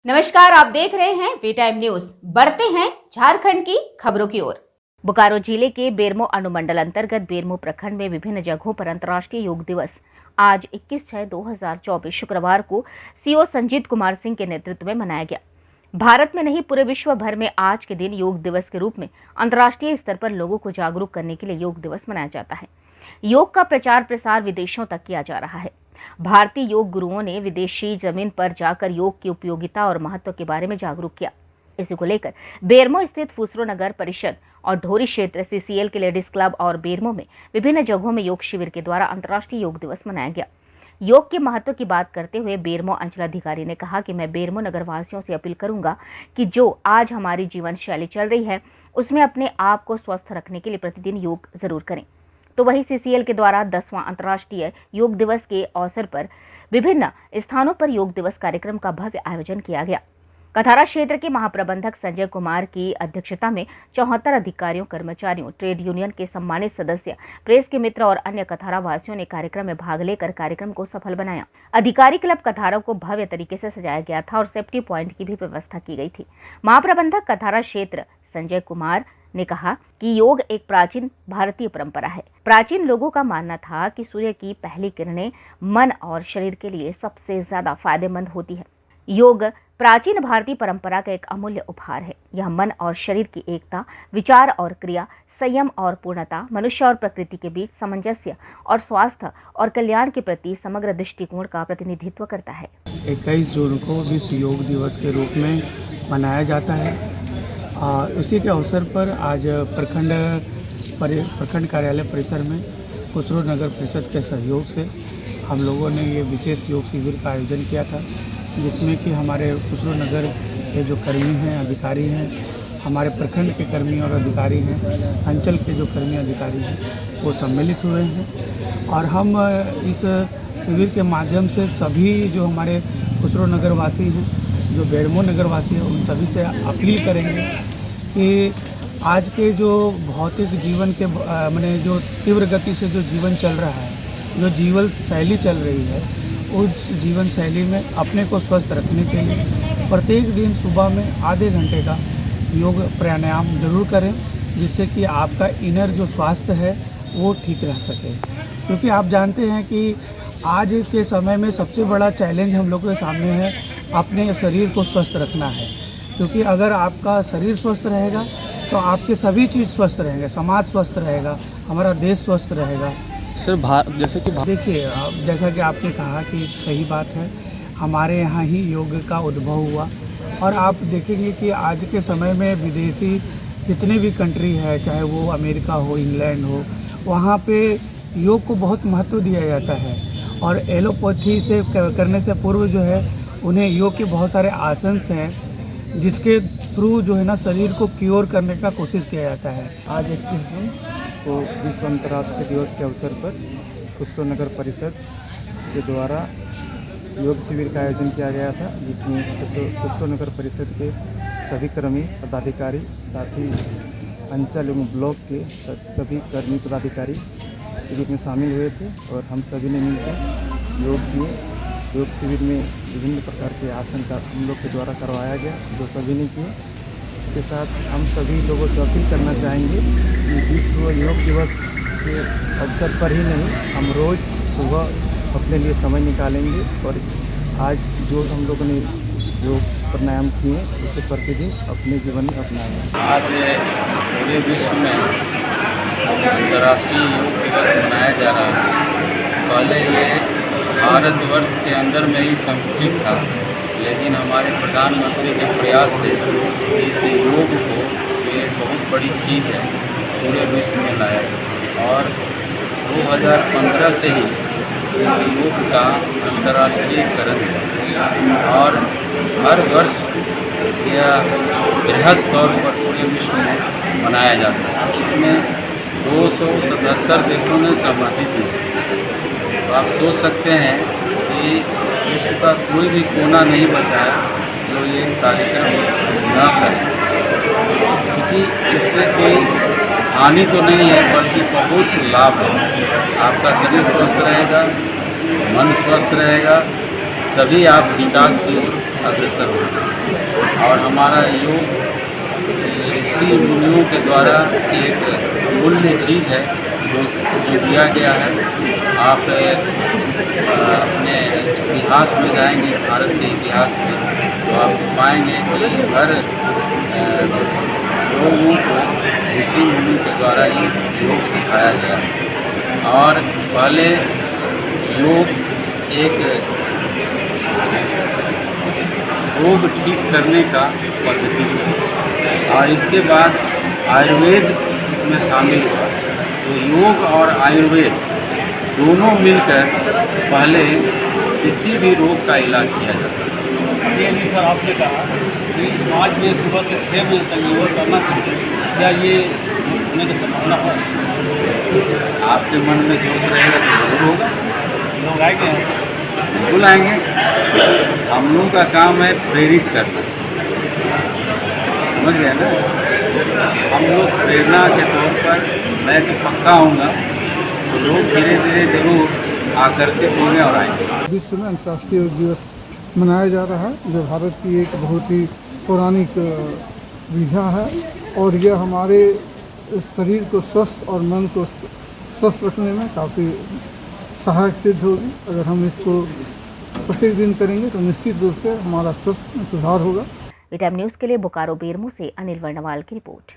नमस्कार, आप देख रहे हैं वी टाइम न्यूज। बढ़ते हैं झारखंड की खबरों की ओर। बोकारो जिले के बेरमो अनुमंडल अंतर्गत बेरमो प्रखंड में विभिन्न जगहों पर अंतर्राष्ट्रीय योग दिवस आज 21/6/2024 शुक्रवार को सीओ संजीत कुमार सिंह के नेतृत्व में मनाया गया। भारत में नहीं, पूरे विश्व भर में आज के दिन योग दिवस के रूप में अंतर्राष्ट्रीय स्तर पर लोगों को जागरूक करने के लिए योग दिवस मनाया जाता है। योग का प्रचार प्रसार विदेशों तक किया जा रहा है। भारतीय योग गुरुओं ने विदेशी जमीन पर जाकर योग की उपयोगिता और महत्व के बारे में जागरूक किया। इसी को लेकर बेरमो स्थित फुसरो नगर परिषद और ढोरी क्षेत्र सीसीएल के लेडीज क्लब और बेरमो में विभिन्न जगहों में योग शिविर के द्वारा अंतर्राष्ट्रीय योग दिवस मनाया गया। योग के महत्व की बात करते हुए बेरमो अंचलाधिकारी ने कहा कि मैं बेरमो नगर वासियों से अपील करूंगा कि जो आज हमारी जीवन शैली चल रही है उसमें अपने आप को स्वस्थ रखने के लिए प्रतिदिन योग जरूर करें। तो वहीं सीसीएल के द्वारा 10वां अंतर्राष्ट्रीय योग दिवस के अवसर पर विभिन्न स्थानों पर योग दिवस कार्यक्रम का भव्य आयोजन किया गया। कथारा क्षेत्र के महाप्रबंधक संजय कुमार की अध्यक्षता में 74 अधिकारियों, कर्मचारियों, ट्रेड यूनियन के सम्मानित सदस्य, प्रेस के मित्र और अन्य कथारा वासियों ने कार्यक्रम में भाग लेकर कार्यक्रम को सफल बनाया। अधिकारी क्लब कथारा को भव्य तरीके से सजाया गया था और सेफ्टी पॉइंट की भी व्यवस्था की गई थी। महाप्रबंधक कथारा क्षेत्र संजय कुमार ने कहा कि योग एक प्राचीन भारतीय परंपरा है। प्राचीन लोगों का मानना था कि सूर्य की पहली किरणें मन और शरीर के लिए सबसे ज्यादा फायदेमंद होती है। योग प्राचीन भारतीय परंपरा का एक अमूल्य उपहार है। यह मन और शरीर की एकता, विचार और क्रिया, संयम और पूर्णता, मनुष्य और प्रकृति के बीच सामंजस्य और स्वास्थ्य और कल्याण के प्रति समग्र दृष्टिकोण का प्रतिनिधित्व करता है। 21 जून को विश्व योग दिवस के रूप में मनाया जाता है। उसी के अवसर पर आज प्रखंड कार्यालय परिसर में फुसरो नगर परिषद के सहयोग से हम लोगों ने ये विशेष योग शिविर का आयोजन किया था, जिसमें कि हमारे फुसरो नगर के जो कर्मी हैं, अधिकारी हैं, हमारे प्रखंड के कर्मी और अधिकारी हैं, अंचल के जो कर्मी अधिकारी हैं, वो सम्मिलित हुए हैं। और हम इस शिविर के माध्यम से सभी जो हमारे फुसरो नगर वासी हैं, जो बेरमो नगर वासी हैं, उन सभी से अपील करेंगे कि आज के जो भौतिक जीवन के माने जो तीव्र गति से जो जीवन चल रहा है, जो जीवन शैली चल रही है, उस जीवन शैली में अपने को स्वस्थ रखने के लिए प्रत्येक दिन सुबह में आधे घंटे का योग प्राणायाम जरूर करें, जिससे कि आपका इनर जो स्वास्थ्य है वो ठीक रह सके। क्योंकि आप जानते हैं कि आज के समय में सबसे बड़ा चैलेंज हम लोगों के सामने है अपने शरीर को स्वस्थ रखना है। क्योंकि अगर आपका शरीर स्वस्थ रहेगा तो आपके सभी चीज़ स्वस्थ रहेंगे, समाज स्वस्थ रहेगा, हमारा देश स्वस्थ रहेगा। सर जैसे कि देखिए, जैसा कि आपने कहा कि सही बात है, हमारे यहाँ ही योग का उद्भव हुआ। और आप देखेंगे कि आज के समय में विदेशी जितने भी कंट्री है, चाहे वो अमेरिका हो, इंग्लैंड हो, वहाँ पे योग को बहुत महत्व दिया जाता है। और एलोपैथी से करने से पूर्व जो है उन्हें योग के बहुत सारे आसन हैं, जिसके थ्रू जो है ना शरीर को क्योर करने का कोशिश किया जाता है। आज 21 जून को विश्व अंतर्राष्ट्रीय दिवस के अवसर पर फुसरो नगर परिषद के द्वारा योग शिविर का आयोजन किया गया था, जिसमें फुसरो नगर परिषद के सभी कर्मी पदाधिकारी, साथ ही अंचल एवं ब्लॉक के सभी कर्मी पदाधिकारी शिविर में शामिल हुए थे और हम सभी ने मिलकर योग किए। योग शिविर में विभिन्न प्रकार के आसन का हम लोग के द्वारा करवाया गया, जो सभी ने किए। इसके साथ हम सभी लोगों से अपील करना चाहेंगे कि विश्व योग दिवस के अवसर पर ही नहीं, हम रोज़ सुबह अपने लिए समय निकालेंगे और आज जो हम लोगों ने योग प्राणायाम किए उसे प्रतिदिन अपने जीवन में अपनाएंगे। आज पूरे विश्व में अंतर्राष्ट्रीय योग दिवस मनाया जा रहा है। पहले ये भारतवर्ष के अंदर में ही संगठित था, लेकिन हमारे प्रधानमंत्री के प्रयास से इस योग को, ये बहुत बड़ी चीज़ है, पूरे विश्व में लाया और 2015 से ही इस योग का अंतर्राष्ट्रीयकरण और हर वर्ष यह बृहद तौर पर पूरे विश्व में मनाया जाता है। इसमें 277 देशों ने सहमति दी। तो आप सोच सकते हैं कि विश्व का कोई भी कोना नहीं बचा है जो ये कार्यक्रम ना करे, क्योंकि इससे कोई हानि तो नहीं है बल्कि बहुत लाभ है। आपका शरीर स्वस्थ रहेगा, मन स्वस्थ रहेगा तभी आप विकास की ओर अग्रसर होंगे। और हमारा योग ऋषि मुनियों के द्वारा एक मूल्य चीज़ है जो दिया गया है। आप अपने इतिहास में जाएंगे, भारत के इतिहास में, तो आप पाएंगे कि हर लोगों को ऋषि मुनि के द्वारा ही योग सिखाया गया है। और पहले योग एक रोग ठीक करने का पद्धति है और इसके बाद आयुर्वेद इसमें शामिल हुआ। तो योग और आयुर्वेद दोनों मिलकर पहले किसी भी रोग का इलाज किया जाता है। ये भी सर आपने कहा कि 5 बजे सुबह से 6 बजे तक योग करना चाहिए, क्या ये होने की संभावना है? आपके मन में जोश रहेगा तो जरूर होगा, लोग आएंगे बिल्कुल आएंगे। हम लोगों का काम है प्रेरित करना, समझ गए ना। हम लोग प्रेरणा के तौर पर मैं तो पक्का आऊँगा, तो लोग धीरे धीरे जरूर आकर्षित होंगे और आएंगे। विश्व में अंतर्राष्ट्रीय योग दिवस मनाया जा रहा है, जो भारत की एक बहुत ही पौराणिक विधा है और यह हमारे शरीर को स्वस्थ और मन को स्वस्थ रखने में काफ़ी सहायक सिद्ध होगी। अगर हम इसको प्रत्येक दिन करेंगे तो निश्चित रूप से हमारा स्वास्थ्य में सुधार होगा। वी टाइम न्यूज़ के लिए बोकारो बेरमो से अनिल वर्णवाल की रिपोर्ट।